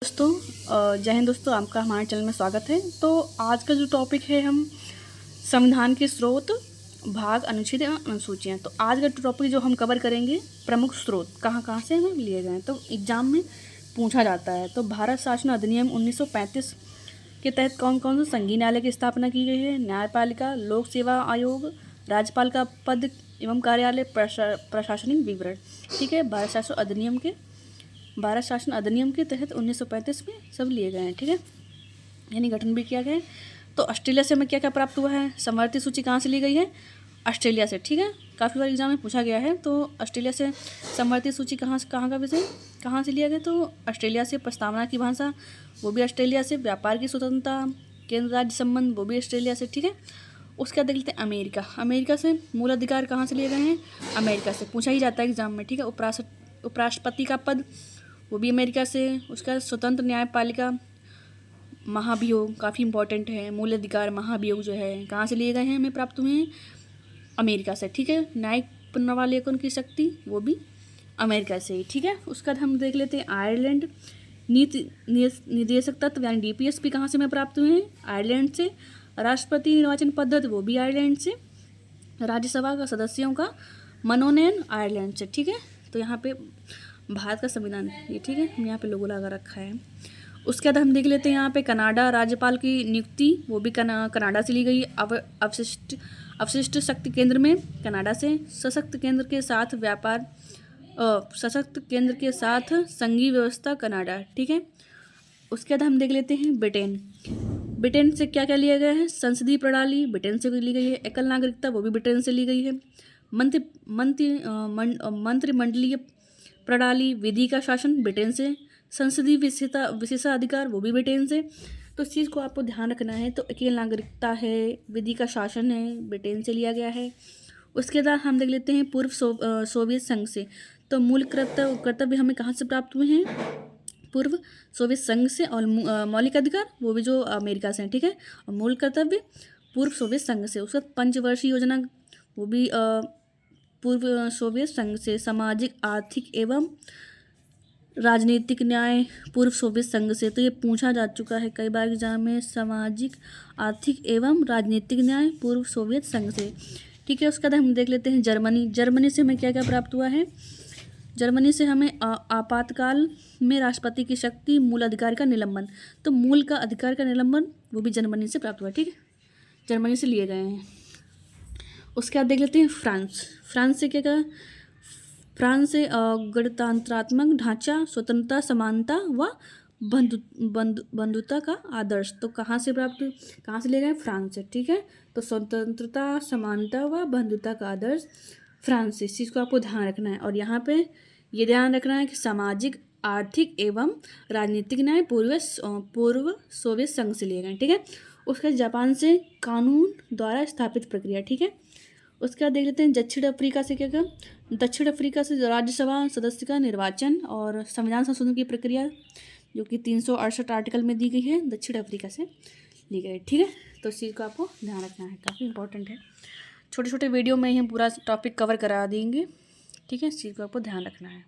दोस्तों जय हिंद दोस्तों, आपका हमारे चैनल में स्वागत है। तो आज का जो टॉपिक है, हम संविधान के स्रोत भाग अनुच्छेद एवं अनुसूचियाँ। तो आज का टॉपिक जो हम कवर करेंगे, प्रमुख स्रोत कहाँ कहाँ से हमें लिए गए हैं, तो एग्जाम में पूछा जाता है। तो भारत शासन अधिनियम 1935 के तहत कौन कौन से संघीय न्यायालय की स्थापना की गई है? न्यायपालिका, लोक सेवा आयोग, राज्यपाल का पद एवं कार्यालय, प्रशासनिक विवरण। ठीक है, भारत शासन अधिनियम के तहत 1935 में सब लिए गए हैं। ठीक है, यानी गठन भी किया गया है। तो ऑस्ट्रेलिया से हमें क्या क्या प्राप्त हुआ है? समवर्ती सूची कहाँ से ली गई है? ऑस्ट्रेलिया से। ठीक है, काफ़ी बार एग्जाम में पूछा गया है। तो ऑस्ट्रेलिया से समवर्ती सूची कहाँ का विषय कहाँ से लिया गया? तो ऑस्ट्रेलिया से। प्रस्तावना की भाषा, वो भी ऑस्ट्रेलिया से। व्यापार की स्वतंत्रता, केंद्र राज्य संबंध, वो भी ऑस्ट्रेलिया से। ठीक है, उसके बाद देख लेते हैं अमेरिका। अमेरिका से मूल अधिकार कहाँ से लिए गए हैं? अमेरिका से। पूछा ही जाता है एग्जाम में। ठीक है, उपराष्ट्रपति का पद, वो भी अमेरिका से। उसका स्वतंत्र न्यायपालिका महाभियोग काफ़ी इंपॉर्टेंट है। मूल अधिकार महाभियोग जो है कहाँ से लिए गए हैं, हमें प्राप्त हुए हैं? अमेरिका से। ठीक है, न्यायिक पुनरावलोकन की शक्ति, वो भी अमेरिका से ही। ठीक है, उसके बाद हम देख लेते हैं आयरलैंड। नीति निर्देशक तत्व यानी DPSP कहाँ से हमें प्राप्त हुए हैं? आयरलैंड से। राष्ट्रपति निर्वाचन पद्धति, वो भी आयरलैंड से। राज्यसभा का सदस्यों का मनोनयन आयरलैंड से। ठीक है, तो यहाँ पे भारत का संविधान ये। ठीक है, हम यहाँ पे लोगो लगा रखा है। उसके बाद हम देख लेते हैं यहाँ पे कनाडा। राज्यपाल की नियुक्ति, वो भी कनाडा से ली गई। अवशिष्ट शक्ति केंद्र में कनाडा से। सशक्त केंद्र के साथ संघीय व्यवस्था कनाडा। ठीक है, उसके बाद हम देख लेते हैं ब्रिटेन से क्या क्या लिया गया है? संसदीय प्रणाली ब्रिटेन से ली गई है। एकल नागरिकता, वो भी ब्रिटेन से ली गई है। मंत्रिमंडलीय प्रणाली, विधि का शासन ब्रिटेन से। संसदीय विशेषाधिकार, वो भी ब्रिटेन से। तो इस चीज़ को आपको ध्यान रखना है। तो अकेली नागरिकता है, विधि का शासन है, ब्रिटेन से लिया गया है। उसके बाद हम देख लेते हैं पूर्व सोवियत संघ से। तो मूल कर्तव्य हमें कहाँ से प्राप्त हुए हैं? पूर्व सोवियत संघ से। और मौलिक अधिकार, वो भी जो अमेरिका से हैं। ठीक है, और मूल कर्तव्य पूर्व सोवियत संघ से। उसके बाद पंचवर्षीय योजना, वो भी पूर्व सोवियत संघ से। सामाजिक, आर्थिक एवं राजनीतिक न्याय, पूर्व सोवियत संघ से। तो ये पूछा जा चुका है कई बार एग्जाम में। सामाजिक, आर्थिक एवं राजनीतिक न्याय, पूर्व सोवियत संघ से। ठीक है, उसके बाद हम देख लेते हैं जर्मनी से हमें क्या क्या प्राप्त हुआ है? जर्मनी से हमें आपातकाल में राष्ट्रपति की शक्ति, मूल अधिकार का निलंबन। तो मूल का अधिकार का निलंबन, वो भी जर्मनी से प्राप्त हुआ। ठीक है, जर्मनी से लिए गए हैं। उसके बाद देख लेते हैं फ्रांस से क्या कहा? फ्रांस से गणतंत्रात्मक ढांचा, स्वतंत्रता, समानता व बंधुता का आदर्श। तो कहाँ से लिए गए? फ्रांस से। ठीक है, तो स्वतंत्रता, समानता व बंधुता का आदर्श फ्रांस से। इस चीज़ को आपको ध्यान रखना है। और यहाँ पे ये ध्यान रखना है कि सामाजिक, आर्थिक एवं राजनीतिक न्याय पूर्व सोवियत संघ से लिए गए। ठीक है, उसके जापान से कानून द्वारा स्थापित प्रक्रिया। ठीक है, उसके बाद देख लेते हैं दक्षिण अफ्रीका से क्या कहा? दक्षिण अफ्रीका से राज्यसभा सदस्य का निर्वाचन और संविधान संशोधन की प्रक्रिया, जो कि 368 आर्टिकल में दी गई है, दक्षिण अफ्रीका से ली गई। ठीक है, तो इस चीज़ को आपको ध्यान रखना है, काफ़ी इंपॉर्टेंट है। छोटे छोटे वीडियो में ही हम पूरा टॉपिक कवर करा देंगे। ठीक है, इस चीज़ को आपको ध्यान रखना है।